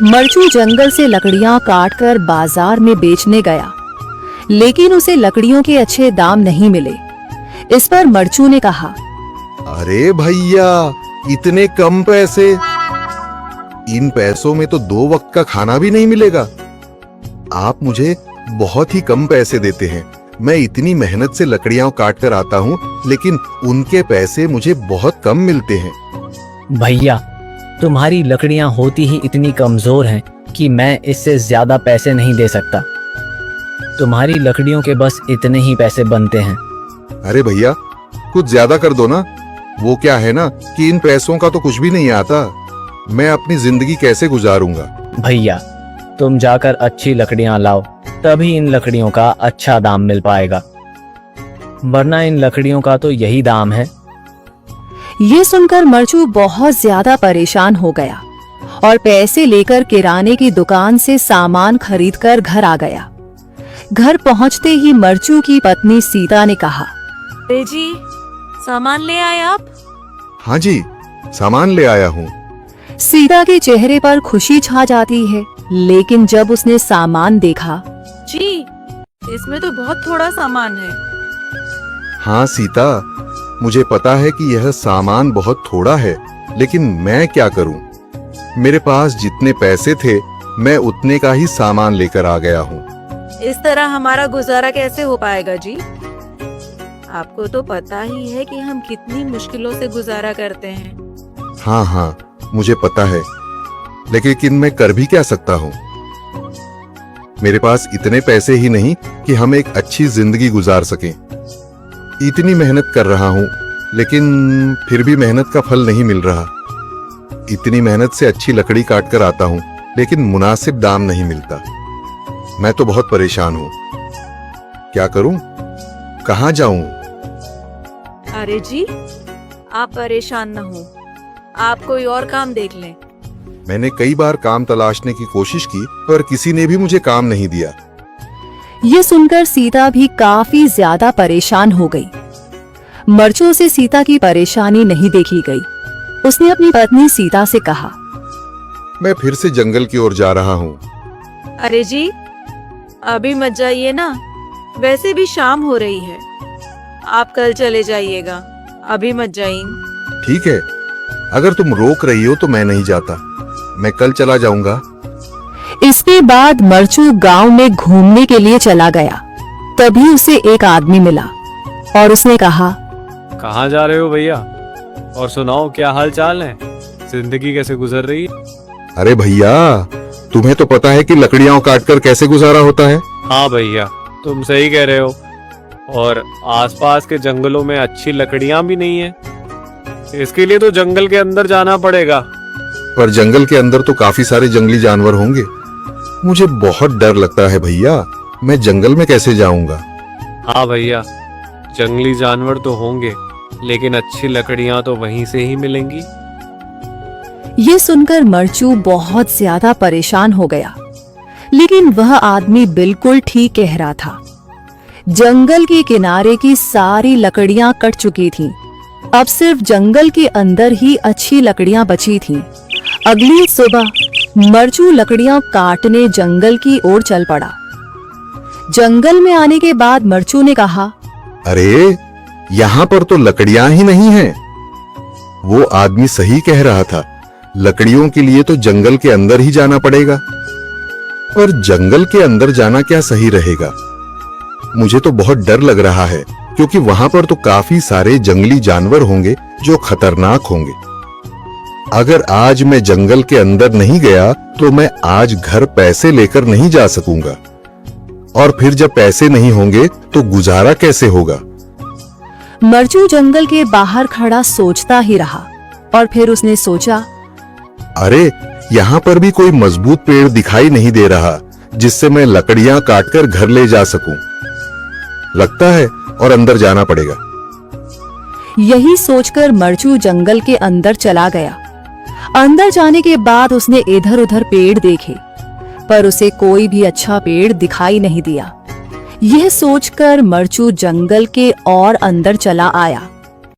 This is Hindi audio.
मरचू जंगल से लकड़ियां काटकर बाजार में बेचने गया, लेकिन उसे लकड़ियों के अच्छे दाम नहीं मिले। इस पर मरचू ने कहा, अरे भैया, इतने कम पैसे, इन पैसों में तो 2 वक्त का खाना भी नहीं मिलेगा। आप मुझे बहुत ही कम पैसे देते हैं। मैं इतनी मेहनत से लकड़ियां काट कर आता हूँ, लेकिन उनके पैसे मुझे बहुत कम मिलते हैं। भैया, तुम्हारी लकड़ियां होती ही इतनी कमजोर हैं कि मैं इससे ज्यादा पैसे नहीं दे सकता। तुम्हारी लकड़ियों के बस इतने ही पैसे बनते हैं। अरे भैया, कुछ ज्यादा कर दो ना। वो क्या है ना कि इन पैसों का तो कुछ भी नहीं आता। मैं अपनी जिंदगी कैसे गुजारूंगा। भैया, तुम जाकर अच्छी लकड़ियां लाओ, तभी इन लकड़ियों का अच्छा दाम मिल पाएगा, वरना इन लकड़ियों का तो यही दाम है। ये सुनकर मरचू बहुत ज्यादा परेशान हो गया और पैसे लेकर किराने की दुकान से सामान खरीदकर घर आ गया। घर पहुंचते ही मरचू की पत्नी सीता ने कहा, अरे जी, सामान ले आए आप? हाँ जी, सामान ले आया हूँ। सीता के चेहरे पर खुशी छा जाती है, लेकिन जब उसने सामान देखा, जी, इसमें तो बहुत थोड़ा सामान है। हाँ सीता, मुझे पता है कि यह सामान बहुत थोड़ा है, लेकिन मैं क्या करूं? मेरे पास जितने पैसे थे, मैं उतने का ही सामान लेकर आ गया हूँ। इस तरह हमारा गुजारा कैसे हो पाएगा जी? आपको तो पता ही है कि हम कितनी मुश्किलों से गुजारा करते हैं। हाँ, मुझे पता है, लेकिन मैं कर भी क्या सकता हूँ? मेरे पास इतने पैसे ही नहीं कि हम एक अच्छी जिंदगी गुजार सकें। इतनी मेहनत कर रहा हूँ, लेकिन फिर भी मेहनत का फल नहीं मिल रहा। इतनी मेहनत से अच्छी लकड़ी काट कर आता हूँ, लेकिन मुनासिब दाम नहीं मिलता। मैं तो बहुत परेशान हूँ। क्या करूँ? कहाँ जाऊँ? अरे जी, आप परेशान न हो, आप कोई और काम देख लें। मैंने कई बार काम तलाशने की कोशिश की, पर किसी ने भी मुझे काम नहीं दिया। ये सुनकर सीता भी काफी ज्यादा परेशान हो गई। मरचू से सीता की परेशानी नहीं देखी गई। उसने अपनी पत्नी सीता से कहा, मैं फिर से जंगल की ओर जा रहा हूँ। अरे जी, अभी मत जाइए ना, वैसे भी शाम हो रही है। आप कल चले जाइएगा, अभी मत जाइए। ठीक है, अगर तुम रोक रही हो तो मैं नहीं जाता। मैं कल चला जाऊंगा। इसके बाद मरचू गांव में घूमने के लिए चला गया। तभी उसे एक आदमी मिला और उसने कहा, कहाँ जा रहे हो भैया? और सुनाओ, क्या हाल चाल है? जिंदगी कैसे गुजर रही है? अरे भैया, तुम्हें तो पता है कि लकड़ियां काटकर कैसे गुजारा होता है। हाँ भैया, तुम सही कह रहे हो। और आसपास के जंगलों में अच्छी लकड़ियां भी नहीं है। इसके लिए तो जंगल के अंदर जाना पड़ेगा। पर जंगल के अंदर तो काफी सारे जंगली जानवर होंगे। मुझे बहुत डर लगता है भैया, मैं जंगल में कैसे जाऊंगा? हाँ भैया, जंगली जानवर तो होंगे, लेकिन अच्छी लकड़ियां तो वहीं से ही मिलेंगी। ये सुनकर मरचू बहुत ज्यादा परेशान हो गया, लेकिन वह आदमी बिल्कुल ठीक कह रहा था। जंगल के किनारे की सारी लकड़ियां कट चुकी थीं। अब सिर्फ जंगल के अंदर ही अच्छी लकड़ियां बची थीं। अगली सुबह मरचू लकड़ियां काटने जंगल की ओर चल पड़ा। जंगल में आने के बाद मरचू ने कहा, अरे, यहाँ पर तो लकड़ियां ही नहीं हैं। वो आदमी सही कह रहा था, लकड़ियों के लिए तो जंगल के अंदर ही जाना पड़ेगा। और जंगल के अंदर जाना क्या सही रहेगा? मुझे तो बहुत डर लग रहा है, क्योंकि वहां पर तो काफी सारे जंगली जानवर होंगे जो खतरनाक होंगे। अगर आज मैं जंगल के अंदर नहीं गया तो मैं आज घर पैसे लेकर नहीं जा सकूंगा, और फिर जब पैसे नहीं होंगे तो गुजारा कैसे होगा? मरचू जंगल के बाहर खड़ा सोचता ही रहा और फिर उसने सोचा, अरे, यहाँ पर भी कोई मजबूत पेड़ दिखाई नहीं दे रहा जिससे मैं लकड़ियां काटकर घर ले जा सकूं। लगता है और अंदर जाना पड़ेगा। यही सोचकर मरचू जंगल के अंदर चला गया। अंदर जाने के बाद उसने इधर उधर पेड़ देखे, पर उसे कोई भी अच्छा पेड़ दिखाई नहीं दिया। यह सोचकर मरचू जंगल के और अंदर चला आया।